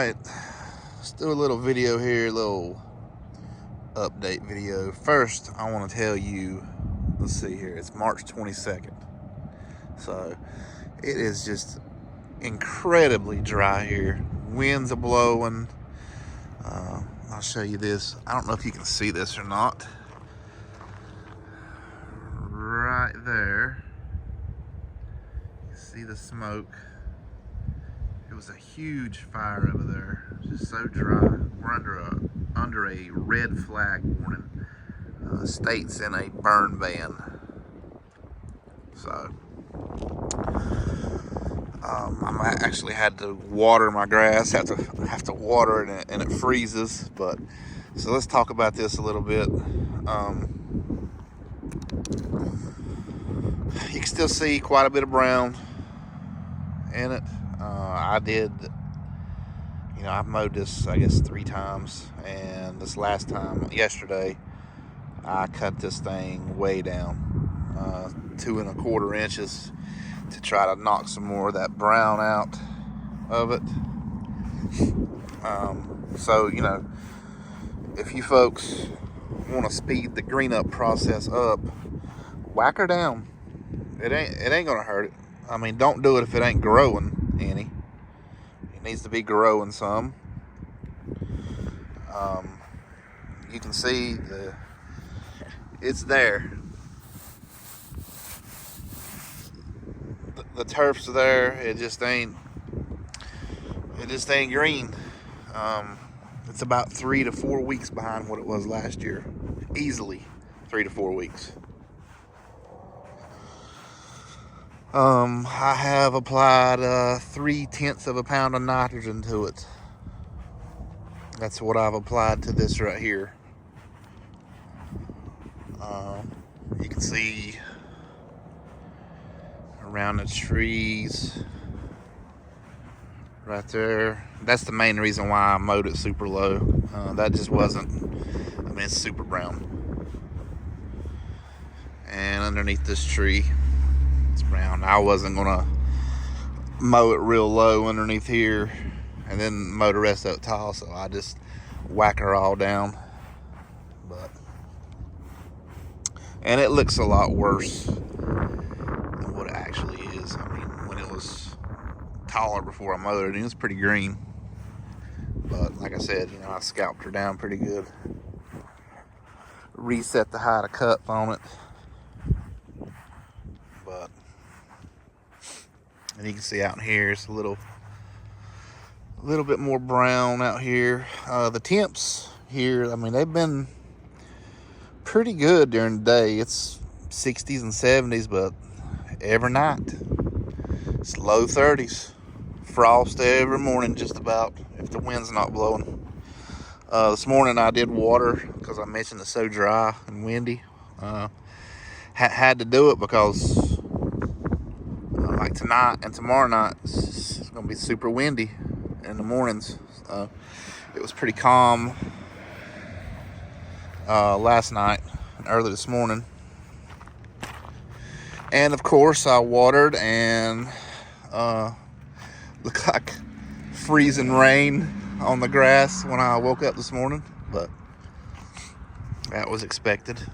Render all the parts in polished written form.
Alright, let's do a little video here, a little update video. First, I want to tell you, let's see here, it's March 22nd. So, it is just incredibly dry here. Winds are blowing. I'll show you this. I don't know if you can see this or not. Right there. You see the smoke. It was a huge fire over there. It's just so dry. We're under a red flag warning. State's in a burn ban. So I actually had to water my grass. Have to water it, and it freezes. But so let's talk about this a little bit. You can still see quite a bit of brown in it. I've mowed this, I guess, 3 times, and this last time, yesterday, I cut this thing way down, 2 1/4 inches, to try to knock some more of that brown out of it. So, if you folks want to speed the green up process up, whack her down. It ain't gonna hurt it. I mean, don't do it if it ain't growing any. It needs to be growing some. You can see it's there. The turf's there. It just ain't green. It's about 3 to 4 weeks behind what it was last year. Easily 3 to 4 weeks. I have applied 3/10 of a pound of nitrogen to it. That's what I've applied to this right here. You can see around the trees right there. That's the main reason why I mowed it super low. That just wasn't, it's super brown. And underneath this tree, it's brown. I wasn't gonna mow it real low underneath here and then mow the rest of it tall, so I just whack her all down. And it looks a lot worse than what it actually is. I mean, when it was taller before I mowed it, it was pretty green. But like I said, I scalped her down pretty good. Reset the height of cup on it. And you can see out in here, it's a little bit more brown out here. The temps here, they've been pretty good during the day. It's 60s and 70s, but every night it's low 30s. Frost every morning, just about, if the wind's not blowing. This morning I did water because I mentioned it's so dry and windy. Had to do it because like tonight and tomorrow night, it's going to be super windy in the mornings. It was pretty calm last night and early this morning. And of course, I watered and looked like freezing rain on the grass when I woke up this morning, but that was expected.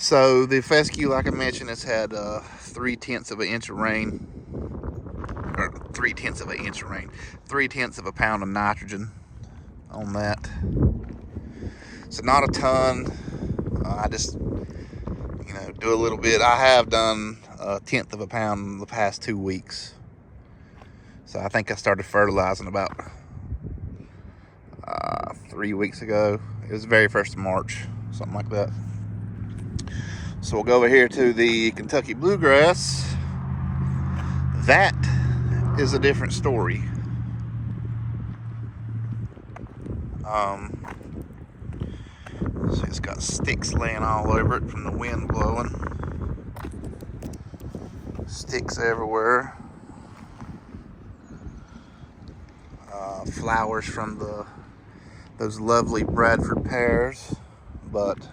So the fescue, like I mentioned, it's had 3/10 of an inch of rain, or 3/10 of an inch of rain, 3/10 of a pound of nitrogen on that. So not a ton. I just, do a little bit. I have done 1/10 of a pound in the past 2 weeks. So I think I started fertilizing about 3 weeks ago. It was the very 1st of March, something like that. So we'll go over here to the Kentucky bluegrass. That is a different story. So it's got sticks laying all over it from the wind blowing. Sticks everywhere. Flowers from those lovely Bradford pears. But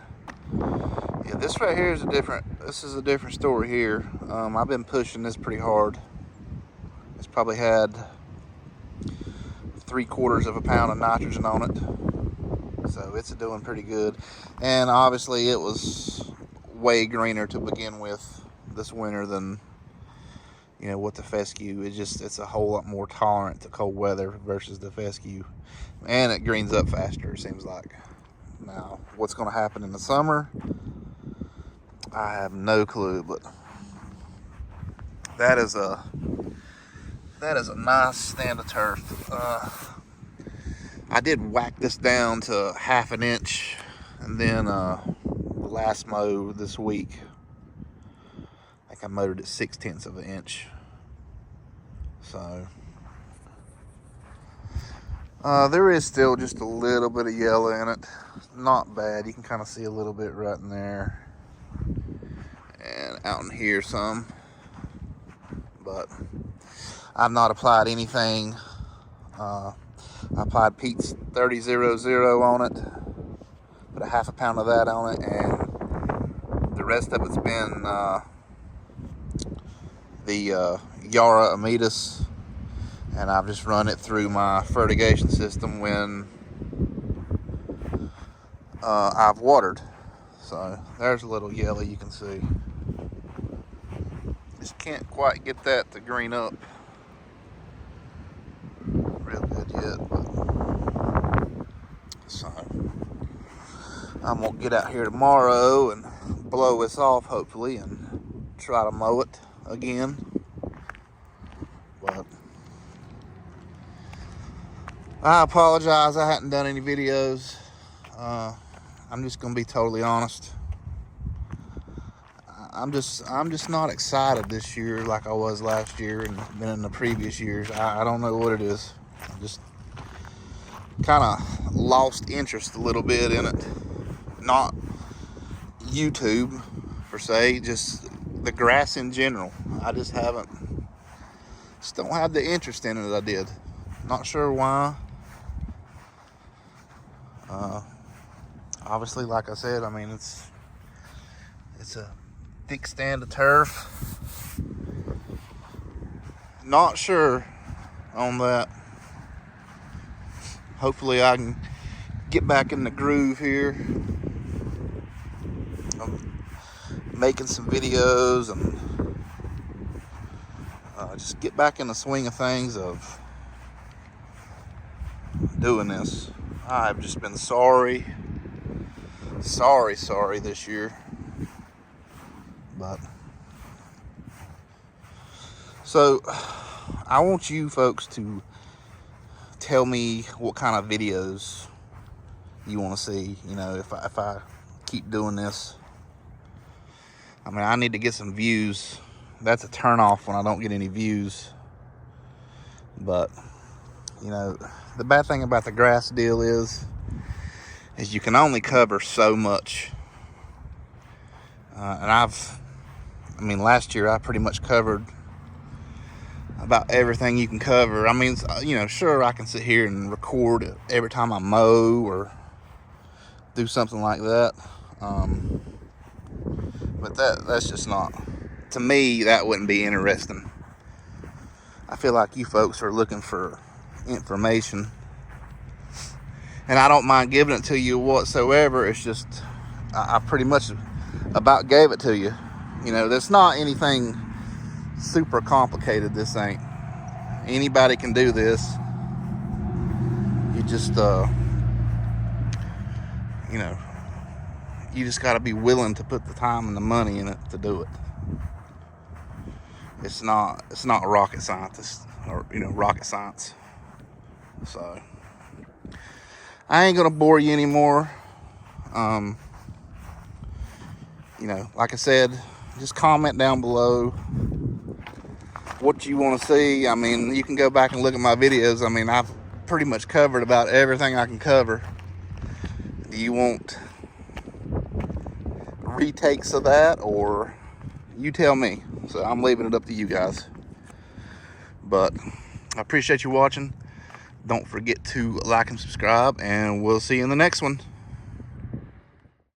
yeah, this right here is a different story here. I've been pushing this pretty hard. It's probably had 3/4 of a pound of nitrogen on it. So it's doing pretty good. And obviously it was way greener to begin with this winter than, you know, what the fescue. It's a whole lot more tolerant to cold weather versus the fescue. And it greens up faster, it seems like. Now, what's going to happen in the summer, I have no clue, but that is a nice stand of turf. I did whack this down to 1/2 inch, and then the last mow this week, I think I mowed it 6/10 of an inch. So there is still just a little bit of yellow in it. Not bad. You can kind of see a little bit right in there, and out in here some. But I've not applied anything. I applied Pete's 30-00 on it, put a 1/2 pound of that on it, and the rest of it's been the Yara Amidas, and I've just run it through my fertigation system when I've watered. So there's a little yellow you can see. Just can't quite get that to green up real good yet, but so I'm gonna get out here tomorrow and blow this off hopefully and try to mow it again. But I apologize, I hadn't done any videos. I'm just gonna be totally honest. I'm just not excited this year like I was last year and been in the previous years. I don't know what it is. I just kind of lost interest a little bit in it. Not YouTube per se, just the grass in general. I just don't have the interest in it I did. Not sure why. Obviously, like I said, I mean, it's a thick stand of turf. Not sure on that. Hopefully I can get back in the groove here. I'm making some videos and just get back in the swing of things of doing this. I've just been sorry this year. But so I want you folks to tell me what kind of videos you want to see. You know, if I keep doing this, I mean, I need to get some views. That's a turn off when I don't get any views. But you know, the bad thing about the grass deal is you can only cover so much. And I mean, last year I pretty much covered about everything you can cover. I mean, you know, sure, I can sit here and record every time I mow or do something like that. But that's just not, to me, that wouldn't be interesting. I feel like you folks are looking for information, and I don't mind giving it to you whatsoever. It's just, I pretty much about gave it to you. You know, there's not anything super complicated. This ain't. Anybody can do this. You just, you know, you just got to be willing to put the time and the money in it to do it. It's not rocket scientist or, you know, rocket science. So I ain't gonna bore you anymore. You know, like I said, just comment down below what you want to see. I mean, you can go back and look at my videos. I mean, I've pretty much covered about everything I can cover. Do you want retakes of that, or you tell me? So I'm leaving it up to you guys. But I appreciate you watching. Don't forget to like and subscribe, and we'll see you in the next one.